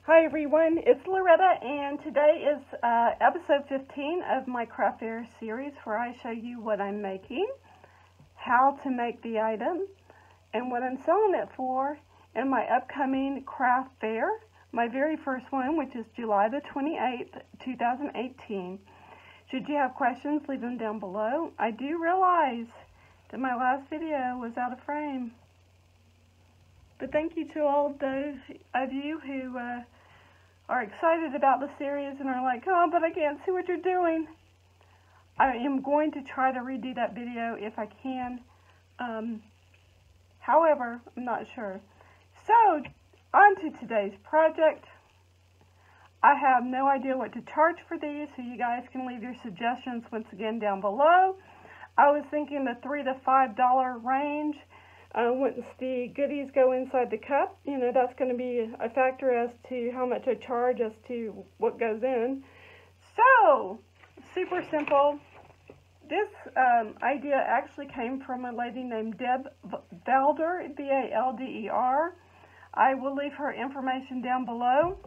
Hi everyone, it's Loretta, and today is episode 15 of my craft fair series where I show you what I'm making, how to make the item, and what I'm selling it for in my upcoming craft fair, my very first one, which is July the 28th, 2018. Should you have questions, leave them down below. I do realize that my last video was out of frame. But thank you to all of those of you who are excited about the series and are like, oh, but I can't see what you're doing. I am going to try to redo that video if I can. However, I'm not sure. So, on to today's project. I have no idea what to charge for these, so you guys can leave your suggestions once again down below. I was thinking the $3 to $5 range. Once the goodies go inside the cup, you know, that's going to be a factor as to how much I charge as to what goes in. So, super simple. This idea actually came from a lady named Deb Valder, V-A-L-D-E-R. I will leave her information down below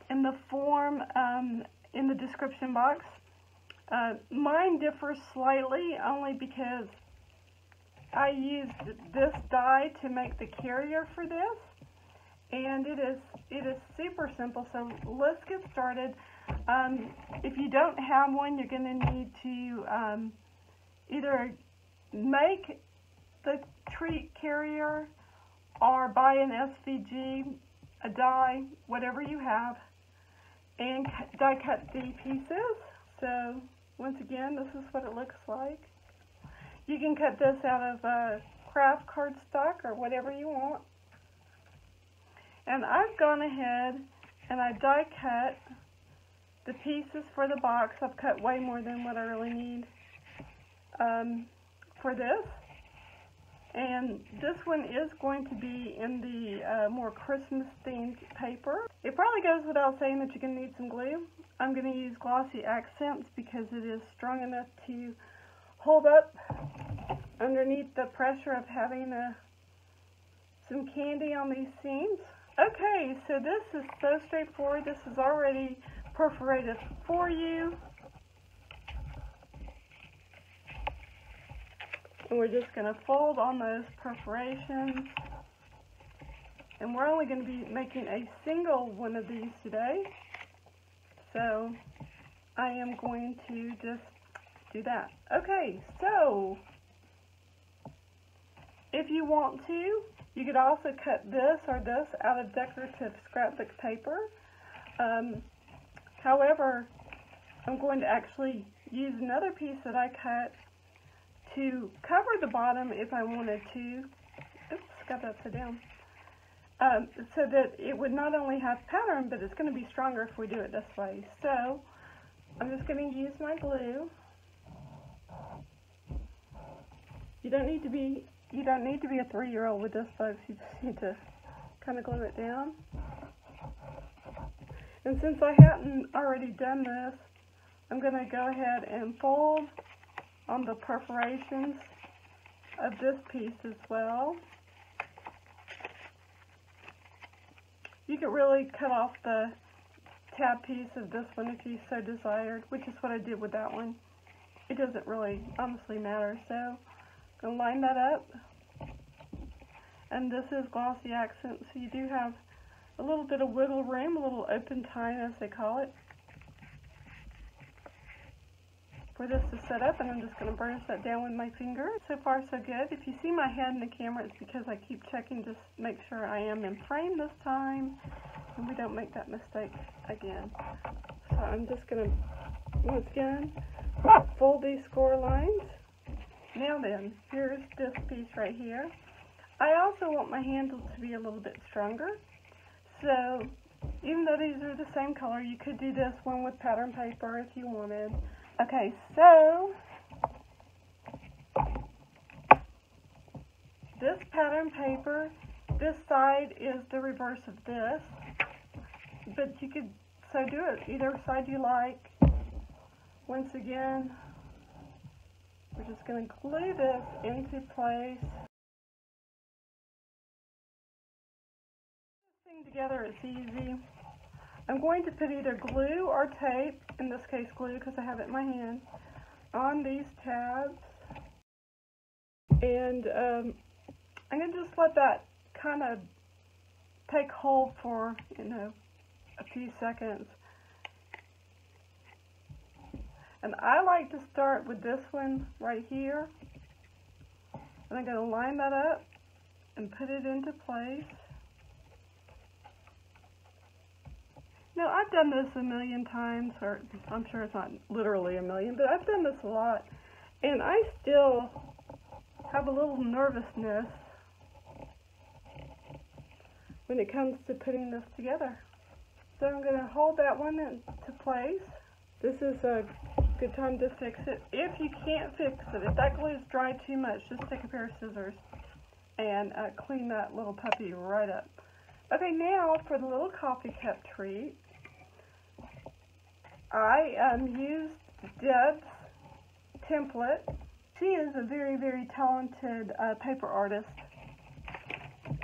in the form in the description box. Mine differs slightly only because I used this die to make the carrier for this, and it is super simple. So let's get started. If you don't have one, you're going to need to either make the treat carrier or buy an SVG, a die, whatever you have, and die cut the pieces. So once again, this is what it looks like. You can cut this out of craft cardstock or whatever you want. And I've gone ahead and I die cut the pieces for the box. I've cut way more than what I really need for this. And this one is going to be in the more Christmas themed paper. It probably goes without saying that you're going to need some glue. I'm going to use glossy accents because it is strong enough to hold up underneath the pressure of having some candy on these seams. Okay, so this is so straightforward. This is already perforated for you. And we're just going to fold on those perforations. And we're only going to be making a single one of these today. So I am going to just do that. Okay, so if you want to, you could also cut this or this out of decorative scrapbook paper. However, I'm going to actually use another piece that I cut to cover the bottom if I wanted to. Oops, got that upside down. So that it would not only have pattern, but it's going to be stronger if we do it this way. So I'm just going to use my glue. You don't need to be a 3-year-old with this, folks. You just need to kind of glue it down. And since I hadn't already done this, I'm going to go ahead and fold on the perforations of this piece as well. You could really cut off the tab piece of this one if you so desired, which is what I did with that one. It doesn't really honestly matter. So I'm going to line that up. And this is glossy accent, so you do have a little bit of wiggle room, a little open time as they call it, for this to set up. And I'm just going to burnish that down with my finger. So far so good. If you see my head in the camera, it's because I keep checking to make sure I am in frame this time and we don't make that mistake again. So I'm just going to, once again, fold these score lines. Now then, here's this piece right here. I also want my handles to be a little bit stronger. So, even though these are the same color, you could do this one with pattern paper if you wanted. Okay, so this pattern paper, this side is the reverse of this. But you could so do it either side you like. Once again, we're just going to glue this into place. together, it's easy. I'm going to put either glue or tape, in this case glue because I have it in my hand, on these tabs. And I'm going to just let that kind of take hold for, a few seconds. And I like to start with this one right here. And I'm going to line that up and put it into place. Now, I've done this a million times, or I'm sure it's not literally a million, but I've done this a lot. And I still have a little nervousness when it comes to putting this together. So I'm going to hold that one into place. This is a good time to fix it. If you can't fix it, if that glue is dry too much, just take a pair of scissors and clean that little puppy right up. Okay, now for the little coffee cup treat, I used Deb's template. She is a very, very talented paper artist.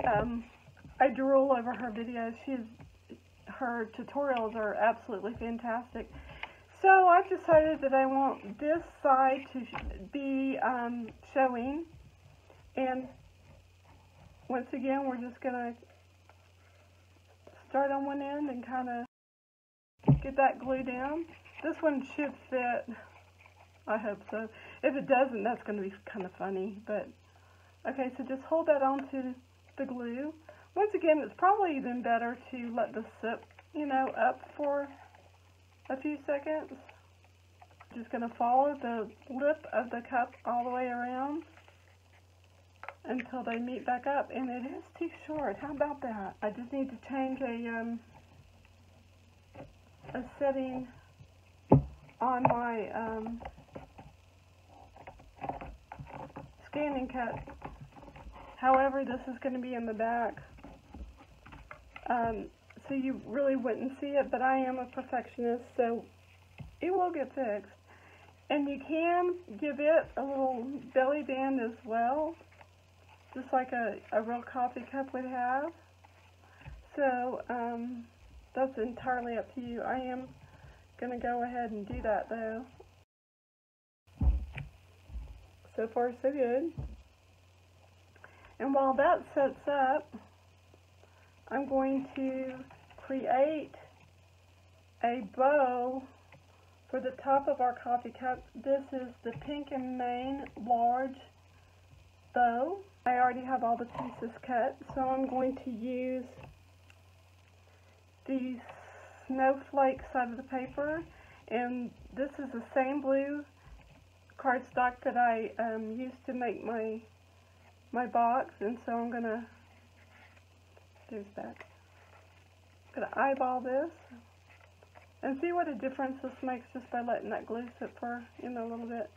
I drool over her videos. Her tutorials are absolutely fantastic. So I've decided that I want this side to be showing, and once again we're just going to start on one end and kind of get that glue down. This one should fit, I hope so. If it doesn't, that's going to be kind of funny, but okay, so just hold that onto the glue. Once again, it's probably even better to let this sit, up for a few seconds. Just going to follow the lip of the cup all the way around until they meet back up, and it is too short. How about that? I just need to change a setting on my scanning cup. However, this is going to be in the back, so you really wouldn't see it, but I am a perfectionist, so it will get fixed. And you can give it a little belly band as well, just like a real coffee cup would have. So that's entirely up to you. I am going to go ahead and do that though. So far so good. And while that sets up, I'm going to create a bow for the top of our coffee cup. This is the Pink and Main large bow. I already have all the pieces cut, so I'm going to use the snowflake side of the paper, and this is the same blue cardstock that I used to make my box, and so I'm gonna eyeball this and see what a difference this makes just by letting that glue sit for a little bit.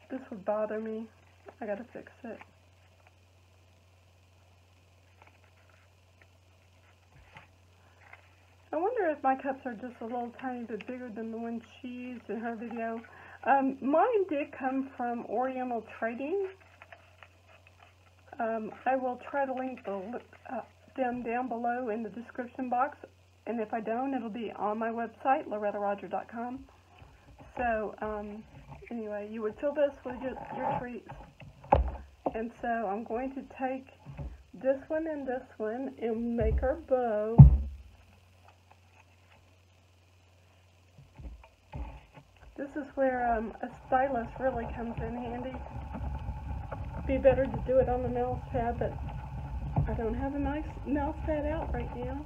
This would bother me. I gotta fix it. I wonder if my cups are just a little tiny bit bigger than the one she used in her video. Mine did come from Oriental Trading. I will try to link them down below in the description box, and if I don't, it'll be on my website, lorettaroger.com. So, anyway, you would fill this with your treats. And so I'm going to take this one and make our bow. This is where a stylus really comes in handy. Be better to do it on the mouse pad, but I don't have a nice mouse pad out right now,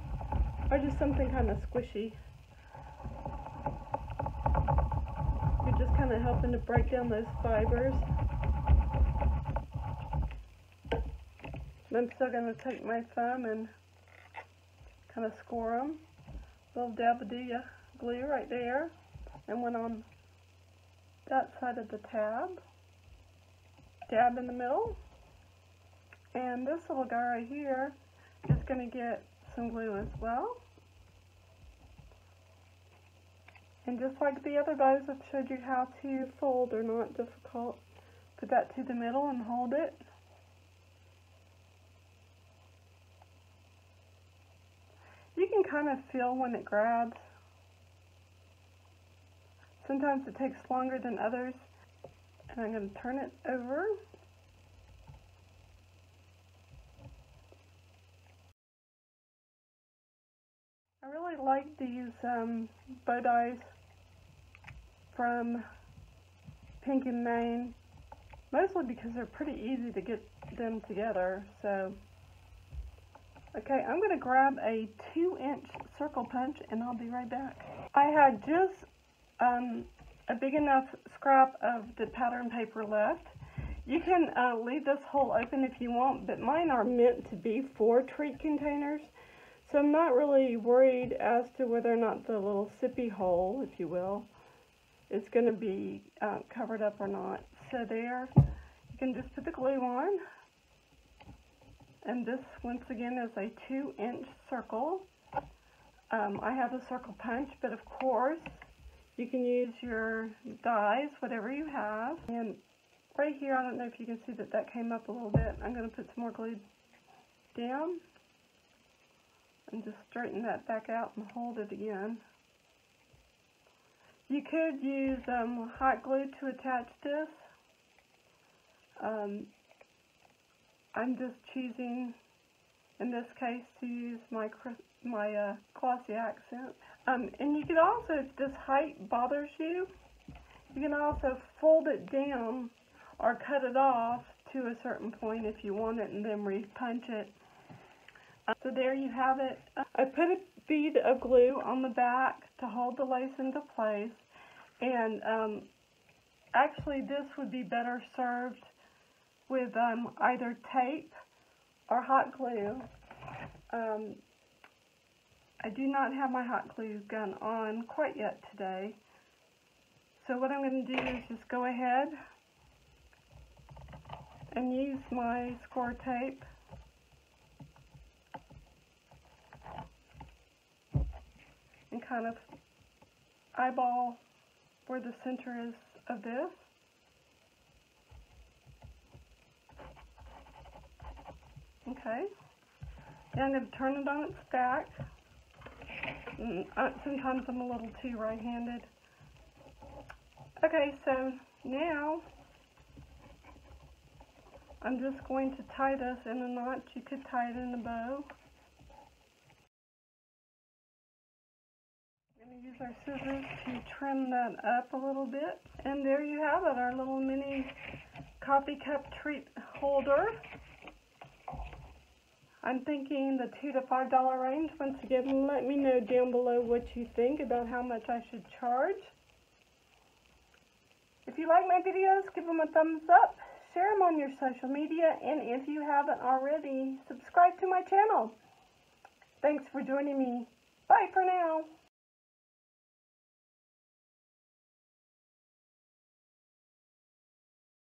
or just something kind of squishy. You're just kind of helping to break down those fibers. And I'm still going to take my thumb and kind of score them. Little dab of glue right there, and one on that side of the tab. Dab in the middle, and this little guy right here is going to get some glue as well. And just like the other bows I've showed you how to fold, they're not difficult. Put that to the middle and hold it. You can kind of feel when it grabs. Sometimes it takes longer than others. And I'm going to turn it over. I really like these bow ties from Pink and Main, mostly because they're pretty easy to get them together. So, okay, I'm going to grab a 2-inch circle punch and I'll be right back. I had just a big enough scrap of the pattern paper left. You can leave this hole open if you want, but mine are meant to be for treat containers. So I'm not really worried as to whether or not the little sippy hole, if you will, is going to be covered up or not. So there, you can just put the glue on. And this, once again, is a 2-inch circle. I have a circle punch, but of course, you can use your dies, whatever you have. And right here, I don't know if you can see that that came up a little bit. I'm going to put some more glue down. And just straighten that back out and hold it again. You could use hot glue to attach this. I'm just choosing, in this case, to use my glossy accent. And you could also, if this height bothers you, you can also fold it down or cut it off to a certain point if you want it and then repunch it. So there you have it. I put a bead of glue on the back to hold the lace into place, and actually this would be better served with either tape or hot glue. I do not have my hot glue gun on quite yet today, so what I'm going to do is just go ahead and use my score tape and kind of eyeball where the center is of this. Okay. Now I'm going to turn it on its back. Sometimes I'm a little too right-handed. Okay, so now I'm just going to tie this in a knot. You could tie it in a bow. We're going to use our scissors to trim that up a little bit. And there you have it, our little mini coffee cup treat holder. I'm thinking the $2 to $5 range. Once again, let me know down below what you think about how much I should charge. If you like my videos, give them a thumbs up, share them on your social media, and if you haven't already, subscribe to my channel. Thanks for joining me. Bye for now.